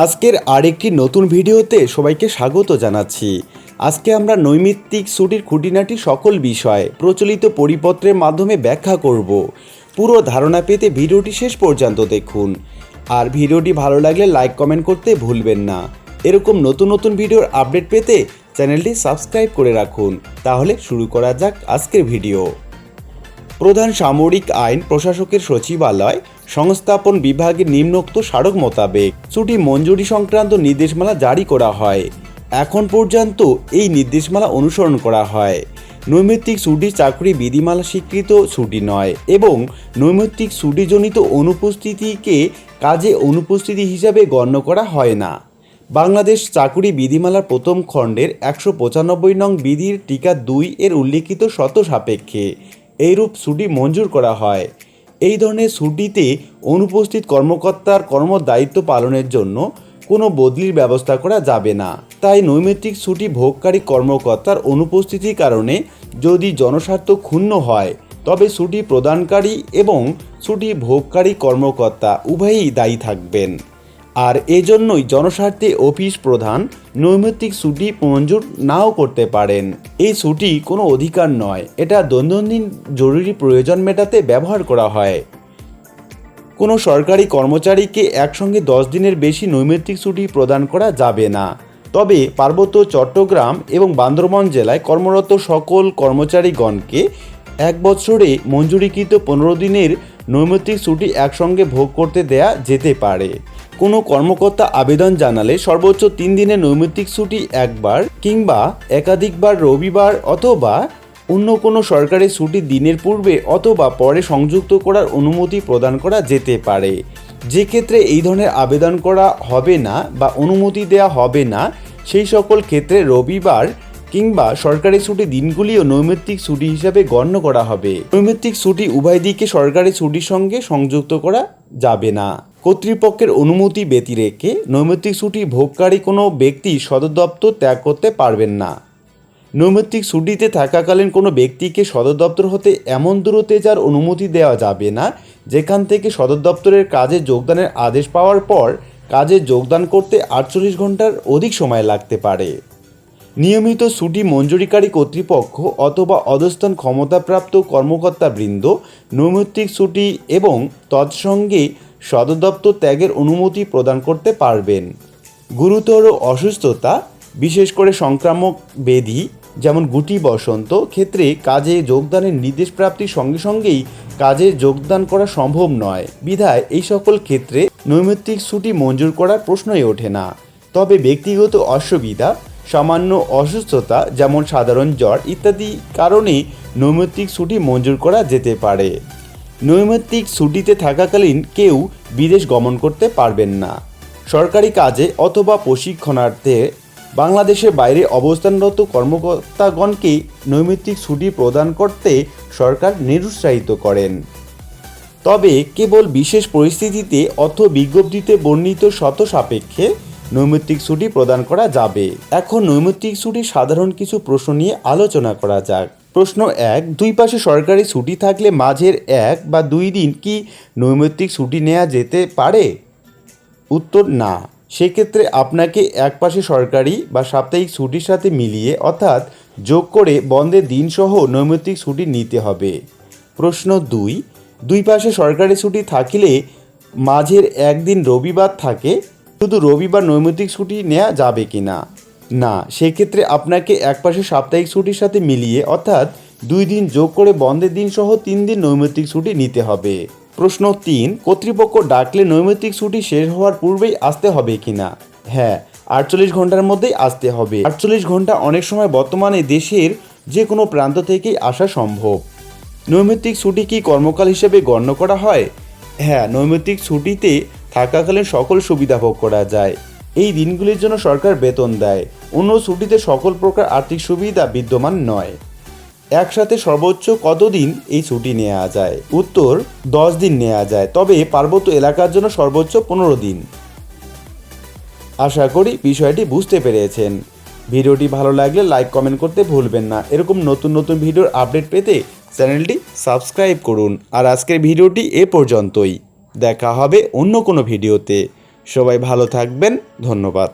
আজকের আরেকটি নতুন ভিডিওতে সবাইকে স্বাগত জানাচ্ছি। আজকে আমরা নৈমিত্তিক ছুটির খুঁটিনাটি সকল বিষয় প্রচলিত পরিপত্রের মাধ্যমে ব্যাখ্যা করব। পুরো ধারণা পেতে ভিডিওটি শেষ পর্যন্ত দেখুন। আর ভিডিওটি ভালো লাগলে লাইক কমেন্ট করতে ভুলবেন না। এরকম নতুন নতুন ভিডিওর আপডেট পেতে চ্যানেলটি সাবস্ক্রাইব করে রাখুন। তাহলে শুরু করা যাক আজকের ভিডিও। প্রধান সামরিক আইন প্রশাসকের সচিবালয় সংস্থাপন বিভাগের নিম্নোক্ত স্মারক মোতাবেক ছুটি মঞ্জুরি সংক্রান্ত নির্দেশমালা জারি করা হয়। এখন পর্যন্ত এই নির্দেশমালা অনুসরণ করা হয়। নৈমিত্তিক ছুটি চাকরি বিধিমালা স্বীকৃত ছুটি নয় এবং নৈমিত্তিক ছুটিজনিত অনুপস্থিতিকে কাজে অনুপস্থিতি হিসাবে গণ্য করা হয় না। বাংলাদেশ চাকুরি বিধিমালার প্রথম খণ্ডের 195 নং বিধির টিকা 2 এর উল্লিখিত শর্ত সাপেক্ষে এইরূপ ছুটি মঞ্জুর করা হয়। এই ধরনের ছুটিতে অনুপস্থিত কর্মকর্তার কর্মদায়িত্ব পালনের জন্য কোনো বদলির ব্যবস্থা করা যাবে না। তাই নৈমিত্তিক ছুটি ভোগকারী কর্মকর্তার অনুপস্থিতির কারণে যদি জনস্বার্থ ক্ষুণ্ণ হয় তবে ছুটি প্রদানকারী এবং ছুটি ভোগকারী কর্মকর্তা উভয়ই দায়ী থাকবেন। আর এজন্যই জনস্বার্থে অফিস প্রধান নৈমিত্তিক ছুটি মঞ্জুর নাও করতে পারেন। এই ছুটি কোনো অধিকার নয়, এটা দৈনন্দিন জরুরি প্রয়োজন মেটাতে ব্যবহার করা হয়। কোনো সরকারি কর্মচারীকে একসঙ্গে 10 দিনের বেশি নৈমিত্তিক ছুটি প্রদান করা যাবে না। তবে পার্বত্য চট্টগ্রাম এবং বান্দরবান জেলায় কর্মরত সকল কর্মচারীগণকে 1 বছরে মঞ্জুরিকৃত 15 দিনের নৈমিত্তিক ছুটি একসঙ্গে ভোগ করতে দেয়া যেতে পারে। কোনো কর্মকর্তা আবেদন জানালে সর্বোচ্চ 3 দিনের নৈমিত্তিক ছুটি একবার কিংবা একাধিকবার রবিবার অথবা অন্য কোনো সরকারি ছুটির দিনের পূর্বে অথবা পরে সংযুক্ত করার অনুমতি প্রদান করা যেতে পারে। যে ক্ষেত্রে এই ধরনের আবেদন করা হবে না বা অনুমতি দেওয়া হবে না সেই সকল ক্ষেত্রে রবিবার কিংবা সরকারি ছুটি দিনগুলিও নৈমিত্তিক ছুটি হিসাবে গণ্য করা হবে। নৈমিত্তিক ছুটি উভয় দিকে সরকারি ছুটির সঙ্গে সংযুক্ত করা যাবে না। কর্তৃপক্ষের অনুমতি ব্যতিরেকে নৈমিত্তিক ছুটি ভোগকারী কোনো ব্যক্তি সদর দপ্তর ত্যাগ করতে পারবেন না। নৈমিত্তিক ছুটিতে থাকাকালীন কোনো ব্যক্তিকে সদর দপ্তর হতে এমন দূরত্বে যাওয়ার অনুমতি দেওয়া যাবে না যেখান থেকে সদর দপ্তরের কাজে যোগদানের আদেশ পাওয়ার পর কাজে যোগদান করতে 48 ঘন্টার অধিক সময় লাগতে পারে। নিয়মিত ছুটি মঞ্জুরিকারী কর্তৃপক্ষ অথবা অধস্তন ক্ষমতাপ্রাপ্ত কর্মকর্তাবৃন্দ নৈমিত্তিক ছুটি এবং তৎসঙ্গে সদর দপ্তর ত্যাগের অনুমতি প্রদান করতে পারবেন। গুরুতর অসুস্থতা, বিশেষ করে সংক্রামক ব্যাধি যেমন গুটি বসন্ত ক্ষেত্রে কাজে যোগদানের নির্দেশ প্রাপ্তির সঙ্গে সঙ্গেই কাজে যোগদান করা সম্ভব নয়। বিধায় এই সকল ক্ষেত্রে নৈমিত্তিক ছুটি মঞ্জুর করার প্রশ্নই ওঠে না। তবে ব্যক্তিগত অসুবিধা, সামান্য অসুস্থতা যেমন সাধারণ জ্বর ইত্যাদি কারণে নৈমিত্তিক ছুটি মঞ্জুর করা যেতে পারে। নৈমিত্তিক ছুটিতে থাকাকালীন কেউ বিদেশ গমন করতে পারবেন না। সরকারি কাজে অথবা প্রশিক্ষণার্থে বাংলাদেশের বাইরে অবস্থানরত কর্মকর্তাগণকে নৈমিত্তিক ছুটি প্রদান করতে সরকার নিরুৎসাহিত করেন। তবে কেবল বিশেষ পরিস্থিতিতে বিজ্ঞপ্তিতে বর্ণিত শর্ত সাপেক্ষে নৈমিত্তিক ছুটি প্রদান করা যাবে। এখন নৈমিত্তিক ছুটির সাধারণ কিছু প্রশ্ন নিয়ে আলোচনা করা যাক। প্রশ্ন 1, দুই পাশে সরকারি ছুটি থাকলে মাঝের 1 বা 2 দিন কি নৈমিত্তিক ছুটি নেওয়া যেতে পারে? উত্তর না। সেক্ষেত্রে আপনাকে এক পাশে সরকারি বা সাপ্তাহিক ছুটির সাথে মিলিয়ে অর্থাৎ যোগ করে বন্ধের দিনসহ নৈমিত্তিক ছুটি নিতে হবে। প্রশ্ন 2, দুই পাশে সরকারি ছুটি থাকিলে মাঝের 1 দিন রবিবার থাকে, শুধু রবিবার নৈমিত্তিক ছুটি নেওয়া যাবে কি না? না, সেক্ষেত্রে আপনাকে এক পাশে সাপ্তাহিক ছুটির সাথে মিলিয়ে অর্থাৎ 2 দিন যোগ করে বন্ধের দিন সহ 3 দিন নৈমিত্তিক ছুটি নিতে হবে। প্রশ্ন 3, কর্তৃপক্ষ ডাকলে নৈমিত্তিক ছুটি শেষ হওয়ার পূর্বেই আসতে হবে কিনা? হ্যাঁ, 48 ঘন্টার মধ্যেই আসতে হবে। 48 ঘন্টা অনেক সময় বর্তমানে দেশের যে কোনো প্রান্ত থেকেই আসা সম্ভব। নৈমিত্তিক ছুটি কি কর্মকাল হিসেবে গণ্য করা হয়? হ্যাঁ, নৈমিত্তিক ছুটিতে থাকাকালীন সকল সুবিধা ভোগ করা যায়। এই দিনগুলির জন্য সরকার বেতন দেয়। অন্য ছুটিতে সকল প্রকার আর্থিক সুবিধা বিদ্যমান নয়। একসাথে সর্বোচ্চ কতদিন এই ছুটি নেওয়া যায়? উত্তর 10 দিন নেওয়া যায়, তবে পার্বত্য এলাকার জন্য সর্বোচ্চ 15 দিন। আশা করি বিষয়টি বুঝতে পেরেছেন। ভিডিওটি ভালো লাগলে লাইক কমেন্ট করতে ভুলবেন না। এরকম নতুন নতুন ভিডিওর আপডেট পেতে চ্যানেলটি সাবস্ক্রাইব করুন। আর আজকের ভিডিওটি এ পর্যন্তই। দেখা হবে অন্য কোনো ভিডিওতে। সবাই ভালো থাকবেন, ধন্যবাদ।